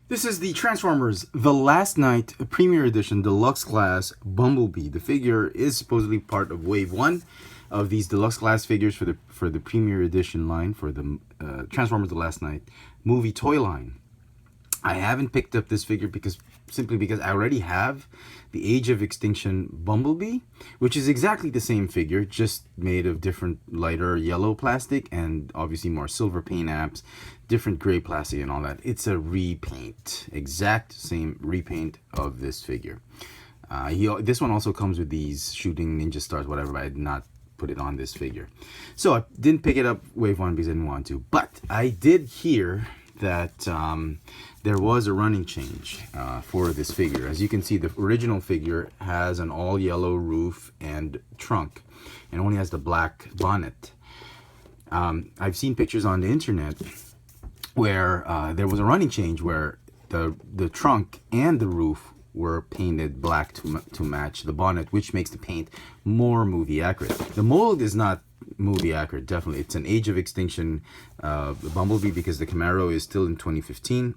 This is the Transformers The Last Night Premier Edition Deluxe Class Bumblebee. The figure is supposedly part of Wave 1 of these Deluxe Class figures for the Premier Edition line, for the Transformers The Last Night movie toy line. I haven't picked up this figure simply because I already have the Age of Extinction Bumblebee, which is exactly the same figure, just made of different lighter yellow plastic and obviously more silver paint apps, different gray plastic and all that. It's a repaint, exact same repaint of this figure. This one also comes with these shooting ninja stars, whatever, but I did not put it on this figure. So I didn't pick it up Wave 1 because I didn't want to, but I did hear that there was a running change for this figure. As you can see, the original figure has an all yellow roof and trunk and only has the black bonnet. I've seen pictures on the internet where there was a running change where the trunk and the roof were painted black to match the bonnet, which makes the paint more movie accurate. The mold is not movie accurate, definitely. It's an Age of Extinction Bumblebee because the Camaro is still in 2015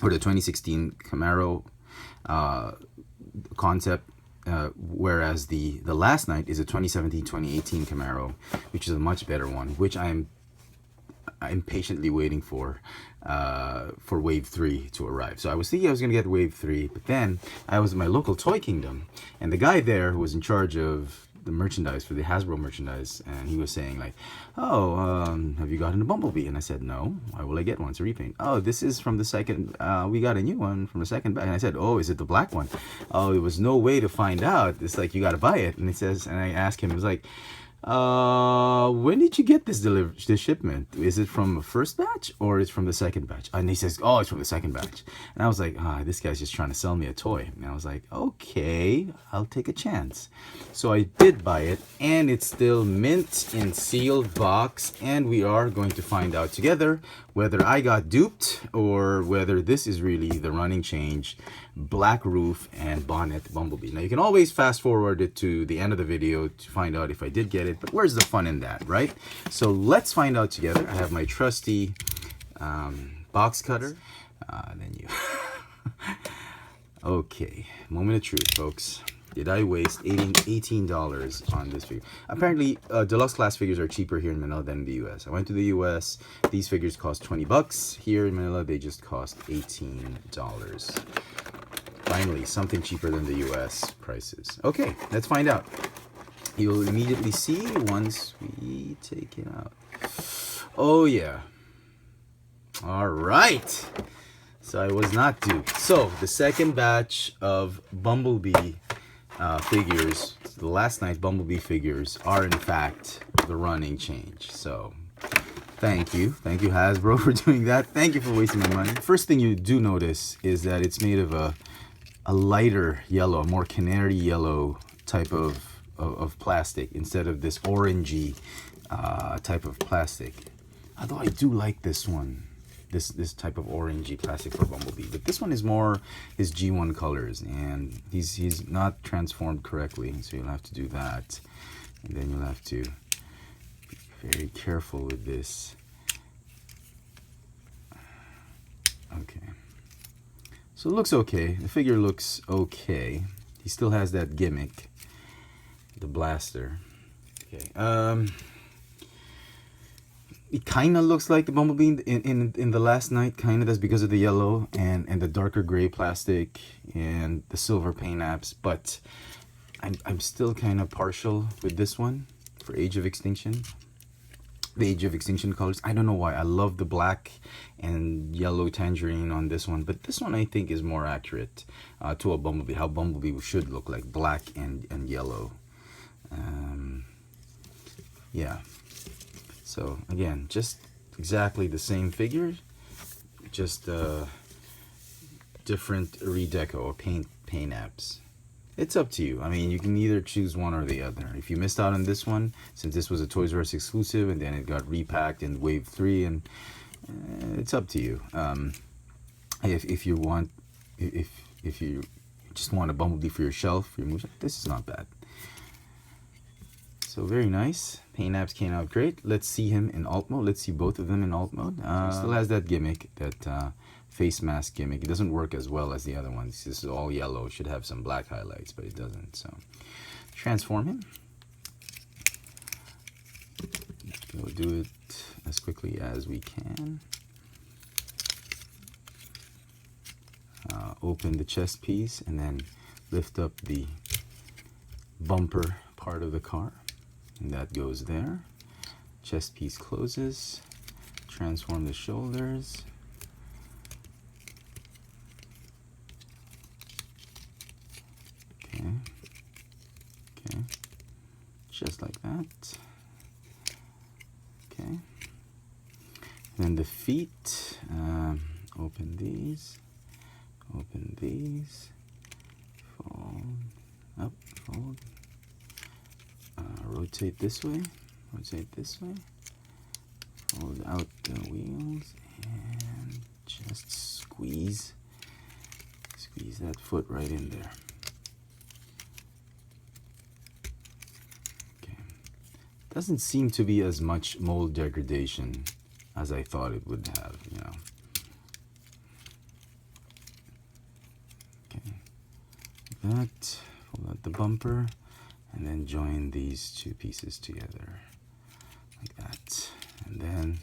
or the 2016 Camaro concept, whereas the Last Night is a 2017-2018 Camaro, which is a much better one, which I'm patiently waiting for Wave 3 to arrive. So I was thinking I was going to get Wave 3, but then I was in my local Toy Kingdom, and the guy there who was in charge of the merchandise for the Hasbro merchandise, and he was saying like, oh, have you gotten a Bumblebee? And I said, no. Why will I get one? It's a repaint. Oh, this is from the second, we got a new one from the second batch. And I said, oh, is it the black one? Oh, there was no way to find out. It's like, you got to buy it. And he says, and I asked him, it was like, when did you get this shipment? Is it from the first batch or is it from the second batch? And he says, oh, it's from the second batch. And I was like, this guy's just trying to sell me a toy. And I was like, okay, I'll take a chance. So I did buy it, and it's still mint in sealed box, and we are going to find out together whether I got duped or whether this is really the running change black roof and bonnet Bumblebee. Now you can always fast forward it to the end of the video to find out if I did get it, but where's the fun in that, right? So let's find out together. I have my trusty box cutter. Then you okay, moment of truth, folks. Did I waste $18 on this figure? Apparently, deluxe class figures are cheaper here in Manila than in the US. I went to the US. These figures cost 20 bucks. Here in Manila, they just cost $18. Finally, something cheaper than the US prices. Okay, let's find out. You'll immediately see once we take it out. Oh, yeah. All right. So I was not duped. So the second batch of Bumblebee figures, the Last Night Bumblebee figures, are in fact the running change. So thank you Hasbro for doing that. Thank you for wasting my money. First thing you do notice is that it's made of a lighter yellow, a more canary yellow type of plastic instead of this orangey type of plastic. Although I do like this one. This type of orangey plastic for Bumblebee, but this one is more his G1 colors, and he's not transformed correctly, so you'll have to do that, and then you'll have to be very careful with this. Okay, so it looks okay. The figure looks okay. He still has that gimmick, the blaster. Okay. It kind of looks like the Bumblebee in the Last Night, kind of. That's because of the yellow and the darker gray plastic and the silver paint apps. But I'm still kind of partial with this one for Age of Extinction. The Age of Extinction colors. I don't know why. I love the black and yellow tangerine on this one. But this one I think is more accurate to a Bumblebee. How Bumblebee should look like. Black and yellow. Yeah. So again, just exactly the same figure, just different redeco or paint apps. It's up to you. I mean, you can either choose one or the other. If you missed out on this one, since this was a Toys R Us exclusive, and then it got repacked in Wave 3, and it's up to you. If you want, if you just want a Bumblebee for your shelf, for your movie, this is not bad. So very nice. Paint apps came out great. Let's see him in alt mode. Let's see both of them in alt mode. Still has that gimmick that face mask gimmick. It doesn't work as well as the other ones. This is all yellow. It should have some black highlights, but it doesn't. So transform him. We'll do it as quickly as we can. Open the chest piece and then lift up the bumper part of the car, and that goes there. Chest piece closes. Transform the shoulders. Okay. Okay. Just like that. Okay. And then the feet. Open these. Open these. Fold. Up. Fold. Rotate this way. Rotate this way. Fold out the wheels and just squeeze that foot right in there. Okay. Doesn't seem to be as much mold degradation as I thought it would have, you know. Okay. Like that. Fold out the bumper and then join these two pieces together like that. And then,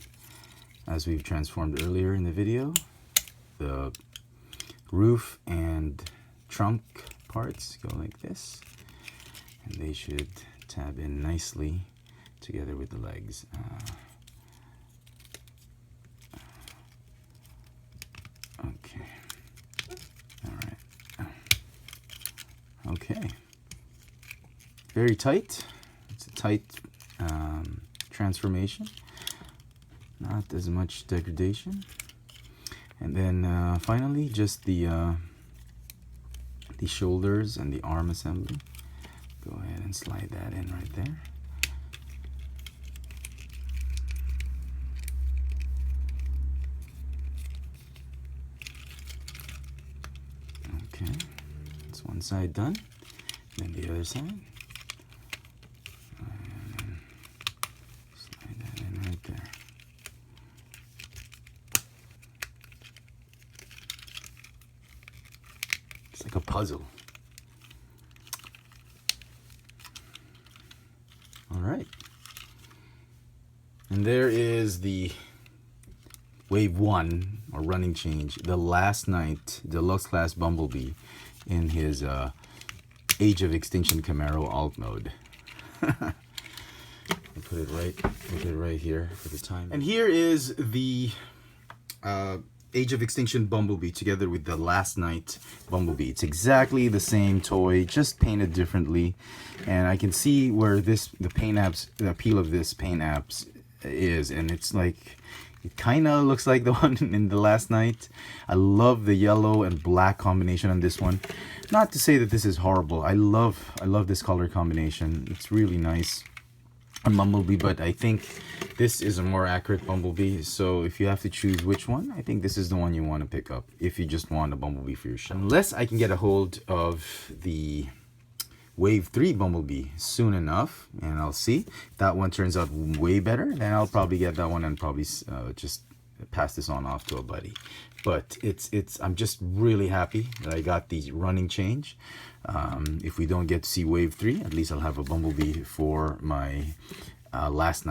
as we've transformed earlier in the video, the roof and trunk parts go like this, and they should tab in nicely together with the legs. Okay. All right. Okay. Very tight. It's a tight transformation. Not as much degradation. And then finally, just the shoulders and the arm assembly. Go ahead and slide that in right there. Okay, that's one side done. Then the other side. And slide that in right there. It's like a puzzle. All right. And there is the Wave 1, or Running Change, the Last Night Deluxe Class Bumblebee in his Age of Extinction Camaro alt mode. I'll put it right here for the time. And here is the Age of Extinction Bumblebee together with the Last Night Bumblebee. It's exactly the same toy, just painted differently. And I can see where the appeal of this paint apps is, and it's like, it kind of looks like the one in the Last Night. I love the yellow and black combination on this one. Not to say that this is horrible. I love this color combination. It's really nice on Bumblebee, but I think this is a more accurate Bumblebee. So if you have to choose which one, I think this is the one you want to pick up if you just want a Bumblebee for your show. Unless I can get a hold of the Wave 3 Bumblebee soon enough, and I'll see. If that one turns out way better, then I'll probably get that one and probably just pass this on off to a buddy. But I'm just really happy that I got the Running Change. If we don't get to see Wave 3, at least I'll have a Bumblebee for my the Last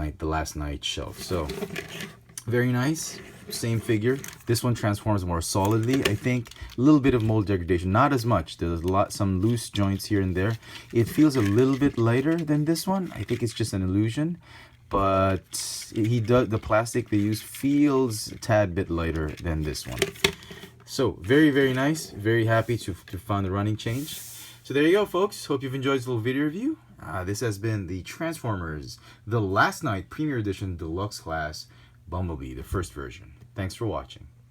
Night shelf. So very nice. Same figure. This one transforms more solidly. I think a little bit of mold degradation, not as much. There's some loose joints here and there. It feels a little bit lighter than this one. I think it's just an illusion, but the plastic they use feels a tad bit lighter than this one. So very, very nice. Very happy to find the Running Change. So there you go, folks. Hope you've enjoyed this little video review. This has been the Transformers The Last Night Premier Edition Deluxe Class Bumblebee, the first version. Thanks for watching.